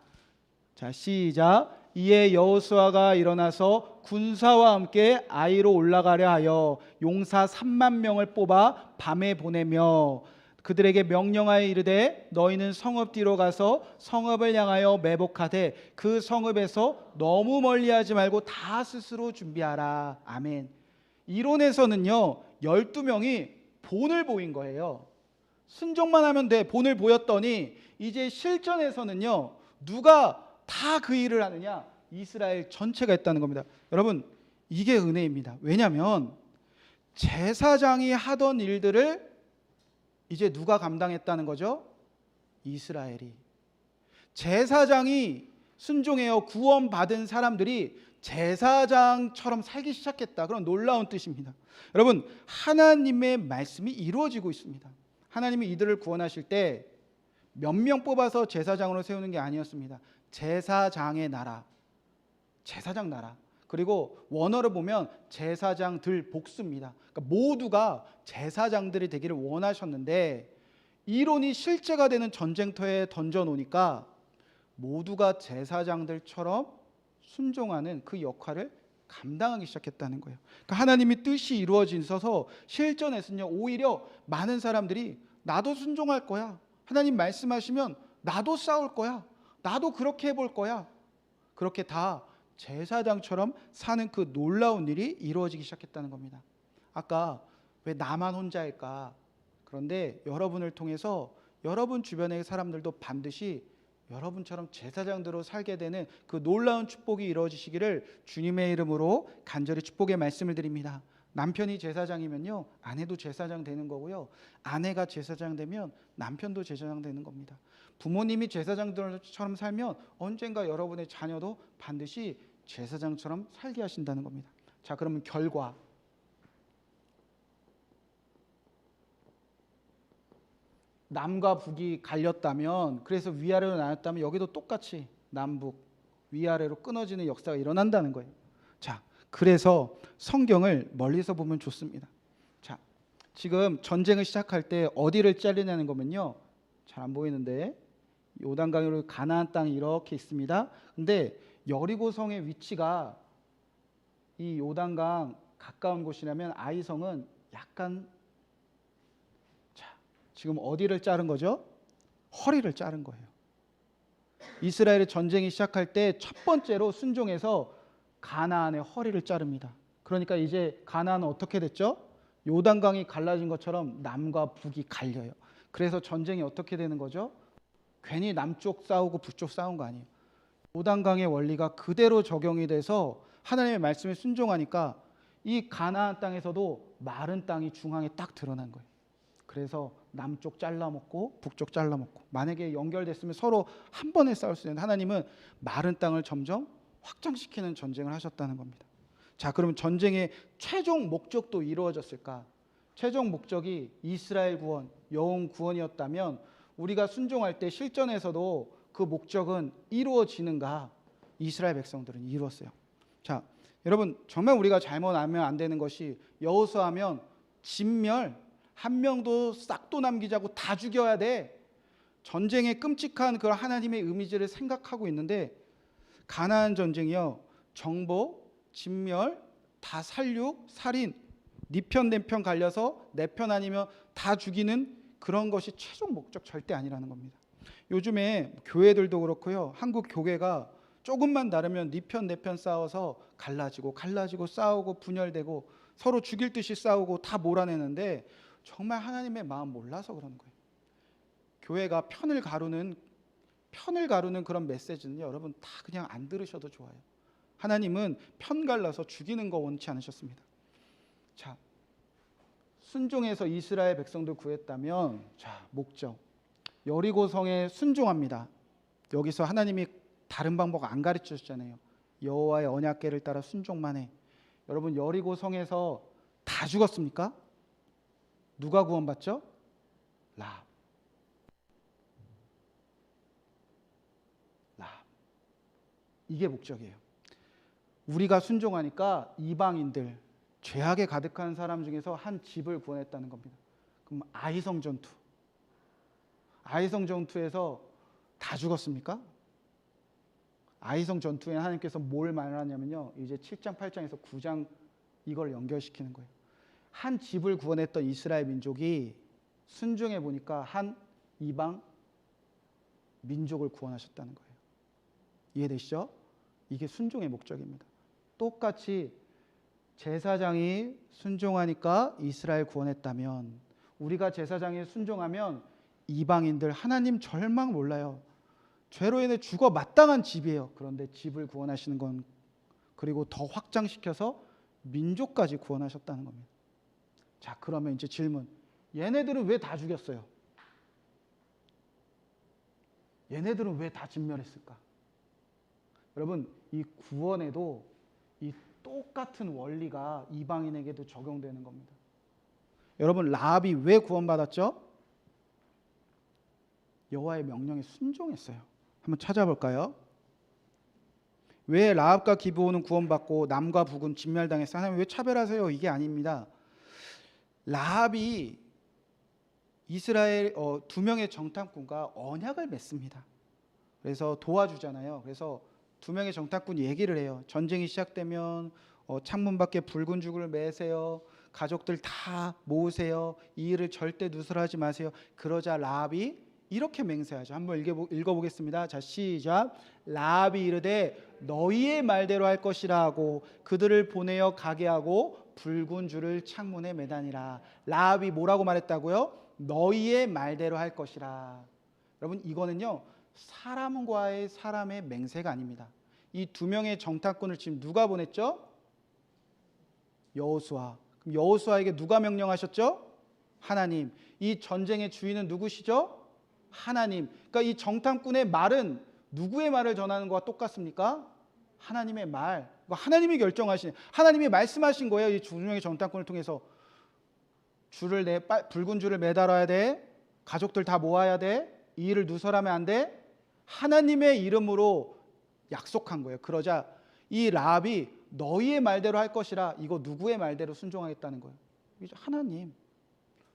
자, 시작. 이에 여호수아가 일어나서 군사와 함께 아이로 올라가려 하여 용사 3만 명을 뽑아 밤에 보내며 그들에게 명령하여 이르되 너희는 성읍 뒤로 가서 성읍을 향하여 매복하되 그 성읍에서 너무 멀리하지 말고 다 스스로 준비하라. 아멘. 이론에서는요 12명이 본을 보인 거예요. 순종만 하면 돼. 본을 보였더니 이제 실전에서는요 누가 다 그 일을 하느냐? 이스라엘 전체가 했다는 겁니다. 여러분, 이게 은혜입니다. 왜냐하면 제사장이 하던 일들을 이제 누가 감당했다는 거죠? 이스라엘이. 제사장이 순종해요 구원받은 사람들이 제사장처럼 살기 시작했다. 그런 놀라운 뜻입니다. 여러분, 하나님의 말씀이 이루어지고 있습니다. 하나님이 이들을 구원하실 때 몇 명 뽑아서 제사장으로 세우는 게 아니었습니다. 제사장의 나라, 제사장 나라. 그리고 원어를 보면 제사장들 복수입니다. 그러니까 모두가 제사장들이 되기를 원하셨는데 이론이 실제가 되는 전쟁터에 던져놓으니까 모두가 제사장들처럼 순종하는 그 역할을 감당하기 시작했다는 거예요. 그러니까 하나님의 뜻이 이루어져서 실전에서는요, 오히려 많은 사람들이 나도 순종할 거야, 하나님 말씀하시면 나도 싸울 거야, 나도 그렇게 해볼 거야, 그렇게 다 제사장처럼 사는 그 놀라운 일이 이루어지기 시작했다는 겁니다. 아까 왜 나만 혼자일까? 그런데 여러분을 통해서 여러분 주변의 사람들도 반드시 여러분처럼 제사장대로 살게 되는 그 놀라운 축복이 이루어지시기를 주님의 이름으로 간절히 축복의 말씀을 드립니다. 남편이 제사장이면요, 아내도 제사장 되는 거고요, 아내가 제사장 되면 남편도 제사장 되는 겁니다. 부모님이 제사장들처럼 살면 언젠가 여러분의 자녀도 반드시 제사장처럼 살게 하신다는 겁니다. 자, 그러면 결과, 남과 북이 갈렸다면, 그래서 위아래로 나눴다면 여기도 똑같이 남북 위아래로 끊어지는 역사가 일어난다는 거예요. 자, 그래서 성경을 멀리서 보면 좋습니다. 자, 지금 전쟁을 시작할 때 어디를 자르냐는 거면요, 잘 안 보이는데 요단강으로 가나안 땅이 이렇게 있습니다. 근데 여리고성의 위치가 이 요단강 가까운 곳이라면 아이성은 약간, 자, 지금 어디를 자른 거죠? 허리를 자른 거예요. 이스라엘의 전쟁이 시작할 때 첫 번째로 순종해서 가나안의 허리를 자릅니다. 그러니까 이제 가나안은 어떻게 됐죠? 요단강이 갈라진 것처럼 남과 북이 갈려요. 그래서 전쟁이 어떻게 되는 거죠? 괜히 남쪽 싸우고 북쪽 싸운 거 아니에요. 요단강의 원리가 그대로 적용이 돼서 하나님의 말씀에 순종하니까 이 가나안 땅에서도 마른 땅이 중앙에 딱 드러난 거예요. 그래서 남쪽 잘라먹고 북쪽 잘라먹고, 만약에 연결됐으면 서로 한 번에 싸울 수 있는데 하나님은 마른 땅을 점점 확장시키는 전쟁을 하셨다는 겁니다. 자, 그러면 전쟁의 최종 목적도 이루어졌을까? 최종 목적이 이스라엘 구원, 영혼 구원이었다면 우리가 순종할 때 실전에서도 그 목적은 이루어지는가? 이스라엘 백성들은 이루었어요. 자, 여러분, 정말 우리가 잘못하면 안 되는 것이, 여호수아하면 진멸, 한 명도 싹도 남기자고 다 죽여야 돼, 전쟁의 끔찍한 그 하나님의 이미지를 생각하고 있는데, 가나안 전쟁이요, 정복, 진멸, 다 살육, 살인, 네 편 내 편 갈려서 내 편 아니면 다 죽이는 그런 것이 최종 목적 절대 아니라는 겁니다. 요즘에 교회들도 그렇고요, 한국 교회가 조금만 다르면 네 편 내 편 싸워서 갈라지고 싸우고 분열되고 서로 죽일 듯이 싸우고 다 몰아내는데, 정말 하나님의 마음 몰라서 그러는 거예요. 교회가 편을 가르는 그런 메시지는 여러분 다 그냥 안 들으셔도 좋아요. 하나님은 편 갈라서 죽이는 거 원치 않으셨습니다. 자, 순종해서 이스라엘 백성들 구했다면, 자, 목적, 여리고성에 순종합니다. 여기서 하나님이 다른 방법 안 가르쳐 주잖아요. 여호와의 언약궤를 따라 순종만 해. 여러분, 여리고성에서 다 죽었습니까? 누가 구원받죠? 라합. 이게 목적이에요. 우리가 순종하니까 이방인들, 죄악에 가득한 사람 중에서 한 집을 구원했다는 겁니다. 그럼 아이성 전투에서 다 죽었습니까? 아이성 전투에 하나님께서 뭘 말하냐면요, 이제 7장 8장에서 9장 이걸 연결시키는 거예요. 한 집을 구원했던 이스라엘 민족이 순종해 보니까 한 이방 민족을 구원하셨다는 거예요. 이해되시죠? 이게 순종의 목적입니다. 똑같이 제사장이 순종하니까 이스라엘 구원했다면, 우리가 제사장이 순종하면 이방인들, 하나님 절망 몰라요. 죄로 인해 죽어 마땅한 집이에요. 그런데 집을 구원하시는 건, 그리고 더 확장시켜서 민족까지 구원하셨다는 겁니다. 자, 그러면 이제 질문, 얘네들은 왜 다 죽였어요? 얘네들은 왜 다 진멸했을까? 여러분, 이 구원에도 이 똑같은 원리가 이방인에게도 적용되는 겁니다. 여러분, 라합이 왜 구원받았죠? 여호와의 명령에 순종했어요. 한번 찾아볼까요? 왜 라합과 기브온은 구원받고 남과 북은 진멸당했어요? 하나님 왜 차별하세요? 이게 아닙니다. 라합이 이스라엘 두 명의 정탐꾼과 언약을 맺습니다. 그래서 도와주잖아요. 그래서 두 명의 정탐꾼이 얘기를 해요. 전쟁이 시작되면 창문 밖에 붉은 줄을 매세요. 가족들 다 모으세요. 이 일을 절대 누설하지 마세요. 그러자 라합이 이렇게 맹세하죠. 한번 읽어보겠습니다. 자, 시작. 라합이 이르되 너희의 말대로 할 것이라 하고 그들을 보내어 가게 하고 붉은 줄을 창문에 매다니라. 라합이 뭐라고 말했다고요? 너희의 말대로 할 것이라. 여러분, 이거는요 사람과의 사람의 맹세가 아닙니다. 이 두 명의 정탐꾼을 지금 누가 보냈죠? 여호수아. 그럼 여호수아에게 누가 명령하셨죠? 하나님. 이 전쟁의 주인은 누구시죠? 하나님. 그러니까 이 정탐꾼의 말은 누구의 말을 전하는 것과 똑같습니까? 하나님의 말. 하나님이 결정하신, 하나님이 말씀하신 거예요. 이 두 명의 정탐꾼을 통해서 붉은 줄을 매달아야 돼. 가족들 다 모아야 돼. 이 일을 누설하면 안 돼. 하나님의 이름으로 약속한 거예요. 그러자 이 라합이 너희의 말대로 할 것이라. 이거 누구의 말대로 순종하겠다는 거예요? 하나님.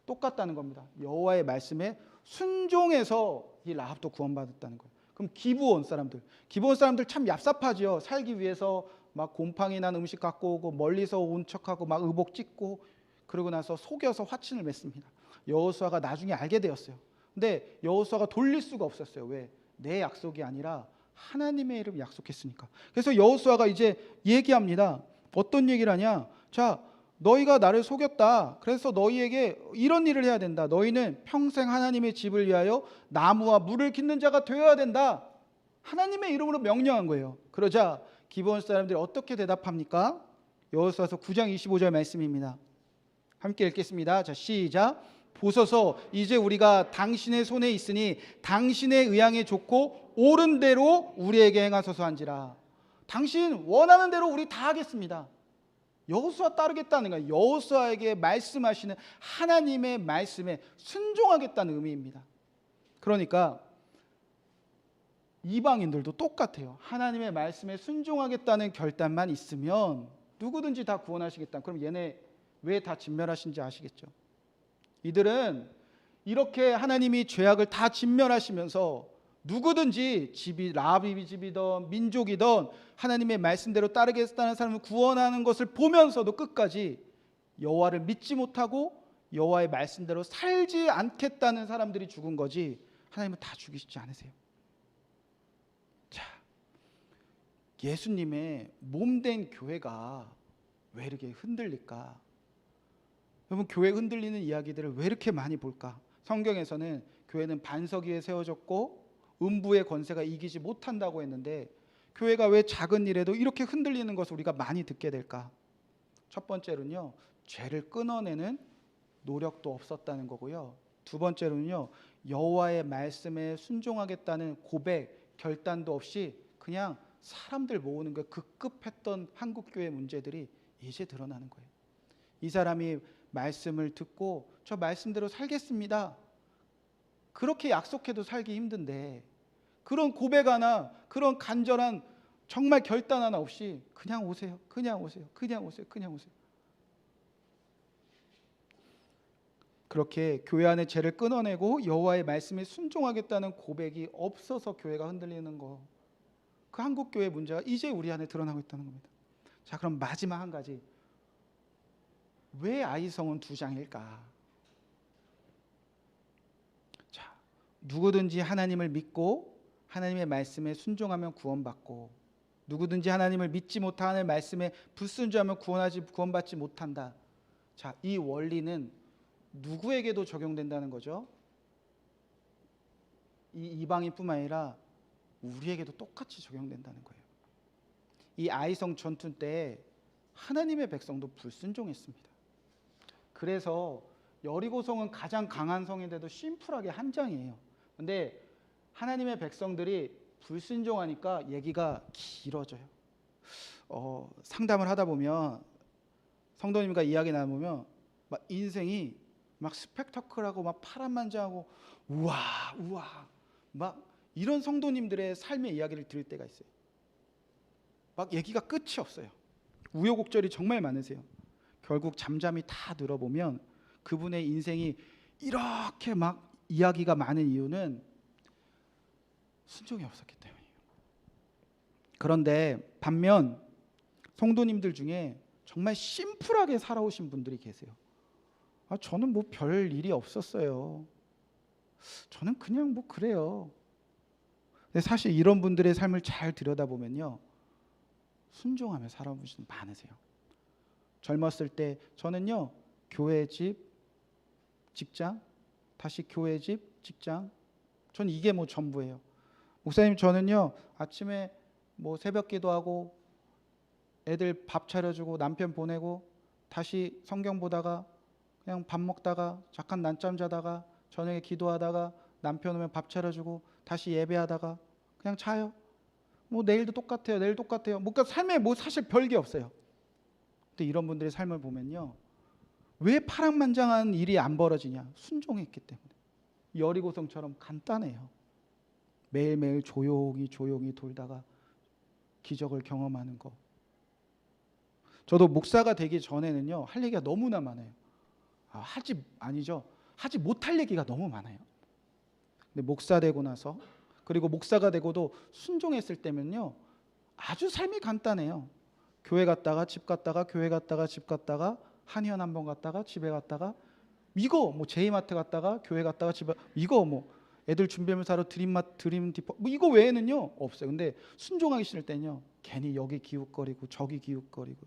똑같다는 겁니다. 여호와의 말씀에 순종해서 이 라합도 구원받았다는 거예요. 그럼 기브온 사람들 참 얍삽하지요. 살기 위해서 막 곰팡이 난 음식 갖고 오고 멀리서 온 척하고 막 의복 찍고 그러고 나서 속여서 화친을 맺습니다. 여호수아가 나중에 알게 되었어요. 근데 여호수아가 돌릴 수가 없었어요. 왜? 내 약속이 아니라 하나님의 이름 약속했으니까. 그래서 여호수아가 이제 얘기합니다. 어떤 얘기를 하냐? 자, 너희가 나를 속였다. 그래서 너희에게 이런 일을 해야 된다. 너희는 평생 하나님의 집을 위하여 나무와 물을 깃는 자가 되어야 된다. 하나님의 이름으로 명령한 거예요. 그러자 기브온 사람들이 어떻게 대답합니까? 여호수아서 9장 25절 말씀입니다. 함께 읽겠습니다. 자, 시작. 보소서, 이제 우리가 당신의 손에 있으니 당신의 의향에 좋고 옳은 대로 우리에게 행하소서 한지라. 당신 원하는 대로 우리 다 하겠습니다. 여호수아 따르겠다는 거예요. 여호수아에게 말씀하시는 하나님의 말씀에 순종하겠다는 의미입니다. 그러니까 이방인들도 똑같아요. 하나님의 말씀에 순종하겠다는 결단만 있으면 누구든지 다 구원하시겠다. 그럼 얘네 왜 다 진멸하신지 아시겠죠? 이들은 이렇게 하나님이 죄악을 다 진멸하시면서 누구든지 집이 라합의 집이든 민족이든 하나님의 말씀대로 따르겠다는 사람을 구원하는 것을 보면서도 끝까지 여호와를 믿지 못하고 여호와의 말씀대로 살지 않겠다는 사람들이 죽은 거지 하나님은 다 죽이시지 않으세요. 자, 예수님의 몸된 교회가 왜 이렇게 흔들릴까? 여러분, 교회 흔들리는 이야기들을 왜 이렇게 많이 볼까? 성경에서는 교회는 반석 위에 세워졌고 음부의 권세가 이기지 못한다고 했는데 교회가 왜 작은 일에도 이렇게 흔들리는 것을 우리가 많이 듣게 될까? 첫 번째로는요, 죄를 끊어내는 노력도 없었다는 거고요. 두 번째로는요, 여호와의 말씀에 순종하겠다는 고백, 결단도 없이 그냥 사람들 모으는 게 급급했던 한국교회 문제들이 이제 드러나는 거예요. 이 사람이 말씀을 듣고 저 말씀대로 살겠습니다. 그렇게 약속해도 살기 힘든데 그런 고백 하나, 그런 간절한 정말 결단 하나 없이 그냥 오세요. 그냥 오세요. 그냥 오세요. 그냥 오세요. 그렇게 교회 안에 죄를 끊어내고 여호와의 말씀에 순종하겠다는 고백이 없어서 교회가 흔들리는 거. 그 한국교회 문제가 이제 우리 안에 드러나고 있다는 겁니다. 자, 그럼 마지막 한 가지. 왜 아이성은 2장일까? 자, 누구든지 하나님을 믿고 하나님의 말씀에 순종하면 구원받고 누구든지 하나님을 믿지 못하는 말씀에 불순종하면 구원받지 못한다. 자, 이 원리는 누구에게도 적용된다는 거죠? 이 이방인뿐만 아니라 우리에게도 똑같이 적용된다는 거예요. 이 아이성 전투 때 하나님의 백성도 불순종했습니다. 그래서 여리고성은 가장 강한 성인데도 심플하게 한 장이에요. 근데 하나님의 백성들이 불순종하니까 얘기가 길어져요. 상담을 하다 보면 성도님과 이야기 나누면 막 인생이 막 스펙터클하고 막 파란만장하고 우와 우와 막 이런 성도님들의 삶의 이야기를 들을 때가 있어요. 막 얘기가 끝이 없어요. 우여곡절이 정말 많으세요. 결국 잠잠히 다 들어보면 그분의 인생이 이렇게 막 이야기가 많은 이유는 순종이 없었기 때문이에요. 그런데 반면 성도님들 중에 정말 심플하게 살아오신 분들이 계세요. 저는 뭐 별 일이 없었어요. 저는 그냥 뭐 그래요. 근데 사실 이런 분들의 삶을 잘 들여다보면요, 순종하며 살아오신 분 많으세요. 젊었을 때 저는요, 교회, 집, 직장, 다시 교회, 집, 직장, 전 이게 뭐 전부예요. 목사님, 저는요 아침에 뭐 새벽 기도하고 애들 밥 차려주고 남편 보내고 다시 성경 보다가 그냥 밥 먹다가 잠깐 낮잠 자다가 저녁에 기도하다가 남편 오면 밥 차려주고 다시 예배하다가 그냥 자요. 뭐 내일도 똑같아요. 내일 똑같아요. 뭔가 삶에 뭐 사실 별게 없어요. 근데 이런 분들의 삶을 보면요, 왜 파란만장한 일이 안 벌어지냐? 순종했기 때문에. 여리고성처럼 간단해요. 매일매일 조용히 돌다가 기적을 경험하는 거. 저도 목사가 되기 전에는요, 할 얘기가 너무나 많아요. 하지 못할 얘기가 너무 많아요. 근데 목사 되고 나서, 그리고 목사가 되고도 순종했을 때면요, 아주 삶이 간단해요. 교회 갔다가 집 갔다가 교회 갔다가 집 갔다가 한의원 한번 갔다가 집에 갔다가 이거 뭐 제이마트 갔다가 교회 갔다가 집에 이거 뭐 애들 준비하면서 사러 드림 디퍼 뭐 이거 외에는요 없어요. 근데 순종하기 싫을 때는요, 괜히 여기 기웃거리고 저기 기웃거리고.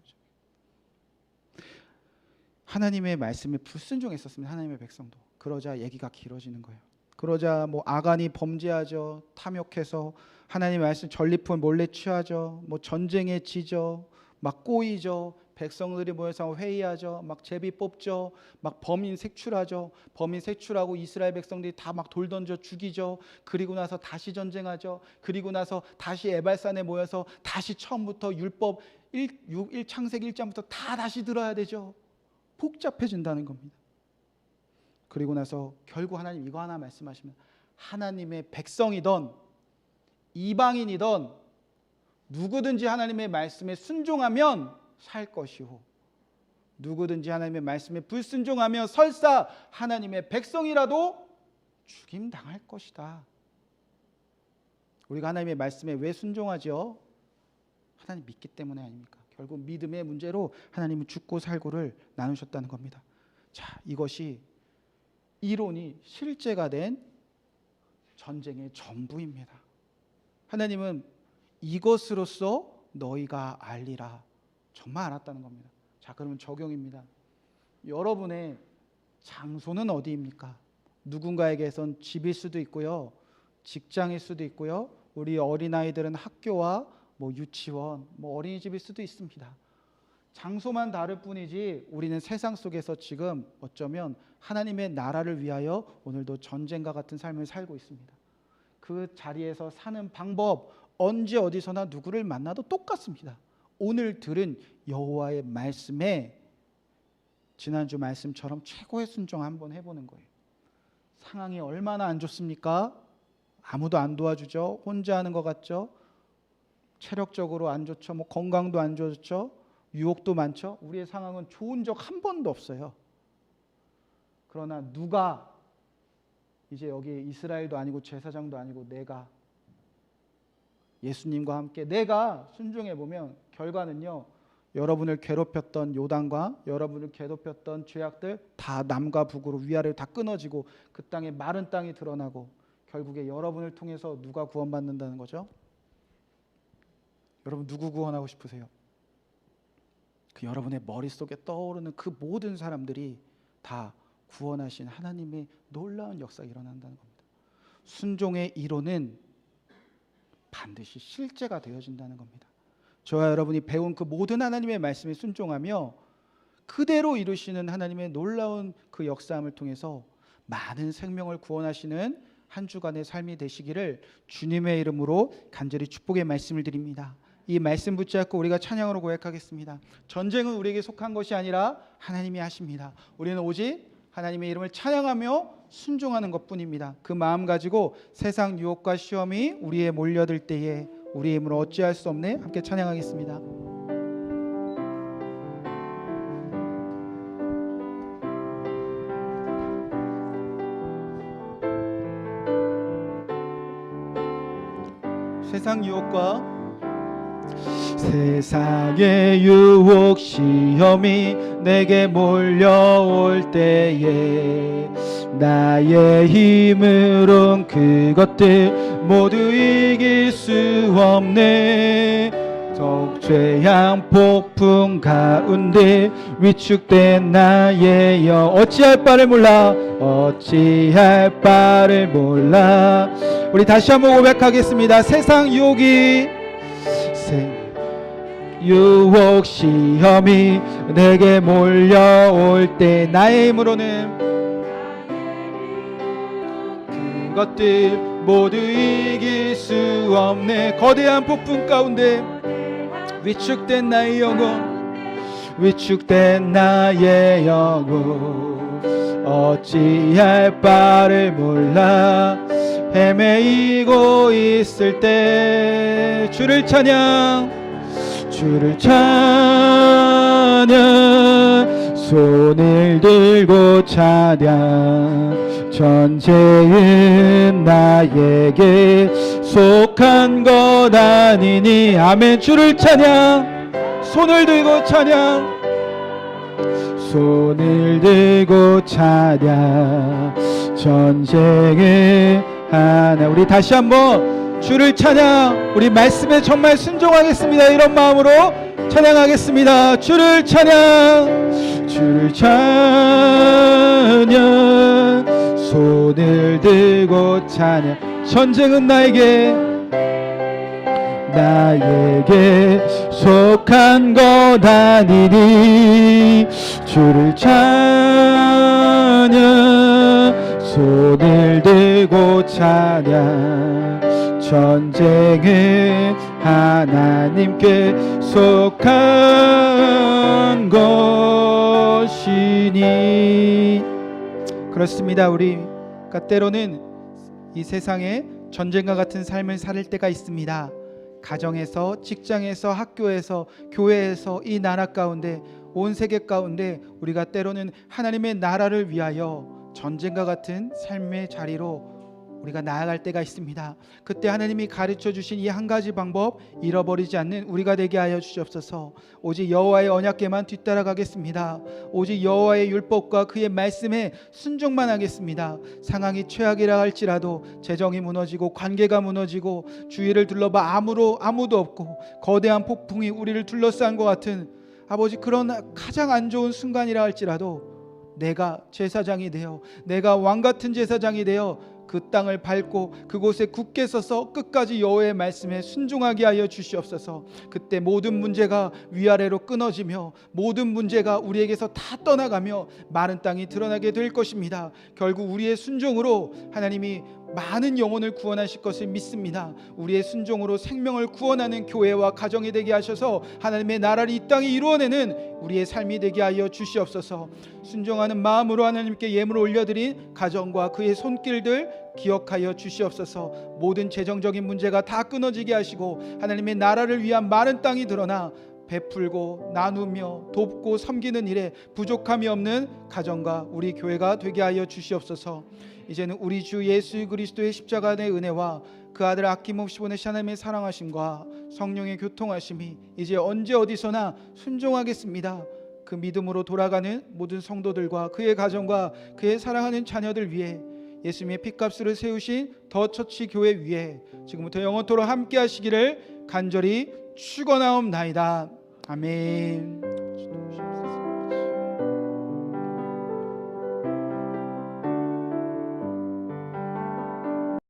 하나님의 말씀에 불순종했었으면 하나님의 백성도 그러자 얘기가 길어지는 거예요. 그러자 뭐 아간이 범죄하죠. 탐욕해서 하나님의 말씀 전리품 몰래 취하죠. 뭐 전쟁에 지죠. 막 꼬이죠. 백성들이 모여서 회의하죠. 막 제비 뽑죠. 막 범인 색출하죠. 범인 색출하고 이스라엘 백성들이 다 막 돌 던져 죽이죠. 그리고 나서 다시 전쟁하죠. 그리고 나서 다시 에발산에 모여서 다시 처음부터 율법 1 창세기 1장부터 다 다시 들어야 되죠. 복잡해진다는 겁니다. 그리고 나서 결국 하나님 이거 하나 말씀하시면, 하나님의 백성이던 이방인이던 누구든지 하나님의 말씀에 순종하면 살 것이고, 누구든지 하나님의 말씀에 불순종하며 설사 하나님의 백성이라도 죽임 당할 것이다. 우리가 하나님의 말씀에 왜 순종하죠? 하나님 믿기 때문에 아닙니까? 결국 믿음의 문제로 하나님은 죽고 살고를 나누셨다는 겁니다. 자, 이것이 이론이 실제가 된 전쟁의 전부입니다. 하나님은 이것으로써 너희가 알리라, 정말 알았다는 겁니다. 자, 그러면 적용입니다. 여러분의 장소는 어디입니까? 누군가에게선 집일 수도 있고요, 직장일 수도 있고요, 우리 어린아이들은 학교와 뭐 유치원, 뭐 어린이집일 수도 있습니다. 장소만 다를 뿐이지 우리는 세상 속에서 지금 어쩌면 하나님의 나라를 위하여 오늘도 전쟁과 같은 삶을 살고 있습니다. 그 자리에서 사는 방법, 언제 어디서나 누구를 만나도 똑같습니다. 오늘 들은 여호와의 말씀에 지난주 말씀처럼 최고의 순종 한번 해보는 거예요. 상황이 얼마나 안 좋습니까? 아무도 안 도와주죠. 혼자 하는 것 같죠? 체력적으로 안 좋죠. 뭐 건강도 안 좋죠. 유혹도 많죠. 우리의 상황은 좋은 적 한 번도 없어요. 그러나 누가 이제 여기 이스라엘도 아니고 제사장도 아니고 내가 예수님과 함께 내가 순종해 보면 결과는요, 여러분을 괴롭혔던 요단과 여러분을 괴롭혔던 죄악들 다 남과 북으로 위아래로 다 끊어지고 그 땅에 마른 땅이 드러나고 결국에 여러분을 통해서 누가 구원받는다는 거죠? 여러분 누구 구원하고 싶으세요? 그 여러분의 머릿속에 떠오르는 그 모든 사람들이 다 구원하신 하나님의 놀라운 역사가 일어난다는 겁니다. 순종의 이론은 반드시 실제가 되어진다는 겁니다. 저와 여러분이 배운 그 모든 하나님의 말씀에 순종하며 그대로 이루시는 하나님의 놀라운 그 역사함을 통해서 많은 생명을 구원하시는 한 주간의 삶이 되시기를 주님의 이름으로 간절히 축복의 말씀을 드립니다. 이 말씀 붙잡고 우리가 찬양으로 고백하겠습니다. 전쟁은 우리에게 속한 것이 아니라 하나님이 하십니다. 우리는 오직 하나님의 이름을 찬양하며 순종하는 것뿐입니다. 그 마음 가지고 세상 유혹과 시험이 우리에 몰려들 때에 우리의 힘으로 어찌할 수 없네. 함께 찬양하겠습니다. 세상 유혹과 세상의 유혹 시험이 내게 몰려올 때에 나의 힘으론 그것들 모두 이길 수 없네. 더욱 죄악 폭풍 가운데 위축된 나의 영 어찌할 바를 몰라 어찌할 바를 몰라. 우리 다시 한번 고백하겠습니다. 세상 유혹이 유혹 시험이 내게 몰려올 때 나의 힘으로는 그것들 모두 이길 수 없네. 거대한 폭풍 가운데 위축된 나의 영혼 위축된 나의 영혼 어찌할 바를 몰라 헤매이고 있을 때 주를 찬양 손을 들고 찬양 전쟁은 나에게 속한 것 아니니 아멘. 주를 찬양 손을 들고 찬양 손을 들고 찬양 전쟁은 하나. 우리 다시 한번 주를 찬양 우리 말씀에 정말 순종하겠습니다. 이런 마음으로 찬양하겠습니다. 주를 찬양 손을 들고 찬양 전쟁은 나에게 속한 것 아니니 주를 찬양 손을 들고 찬양 전쟁은 하나님께 속한 것이니. 그렇습니다. 우리가 때로는 이 세상에 전쟁과 같은 삶을 살 때가 있습니다. 가정에서, 직장에서, 학교에서, 교회에서, 이 나라 가운데, 온 세계 가운데 우리가 때로는 하나님의 나라를 위하여 전쟁과 같은 삶의 자리로 우리가 나아갈 때가 있습니다. 그때 하나님이 가르쳐 주신 이 한 가지 방법 잃어버리지 않는 우리가 되게 하여 주시옵소서. 오직 여호와의 언약궤만 뒤따라가겠습니다. 오직 여호와의 율법과 그의 말씀에 순종만 하겠습니다. 상황이 최악이라 할지라도 재정이 무너지고 관계가 무너지고 주위를 둘러봐 아무도 없고 거대한 폭풍이 우리를 둘러싼 것 같은 아버지 그런 가장 안 좋은 순간이라 할지라도 내가 제사장이 되어 내가 왕같은 제사장이 되어 그 땅을 밟고 그곳에 굳게 서서 끝까지 여호와의 말씀에 순종하게 하여 주시옵소서. 그때 모든 문제가 위아래로 끊어지며 모든 문제가 우리에게서 다 떠나가며 마른 땅이 드러나게 될 것입니다. 결국 우리의 순종으로 하나님이 많은 영혼을 구원하실 것을 믿습니다. 우리의 순종으로 생명을 구원하는 교회와 가정이 되게 하셔서 하나님의 나라를 이 땅에 이루어내는 우리의 삶이 되게 하여 주시옵소서. 순종하는 마음으로 하나님께 예물을 올려드린 가정과 그의 손길들 기억하여 주시옵소서. 모든 재정적인 문제가 다 끊어지게 하시고 하나님의 나라를 위한 마른 땅이 드러나 베풀고 나누며 돕고 섬기는 일에 부족함이 없는 가정과 우리 교회가 되게 하여 주시옵소서. 이제는 우리 주 예수 그리스도의 십자가의 은혜와 그 아들 아낌없이 보내신 하나님의 사랑하심과 성령의 교통하심이 이제 언제 어디서나 순종하겠습니다. 그 믿음으로 돌아가는 모든 성도들과 그의 가정과 그의 사랑하는 자녀들 위해 예수님의 핏값으로 세우신 더 처치 교회 위에 지금부터 영원토록 함께 하시기를 간절히 축원하옵나이다. 아멘.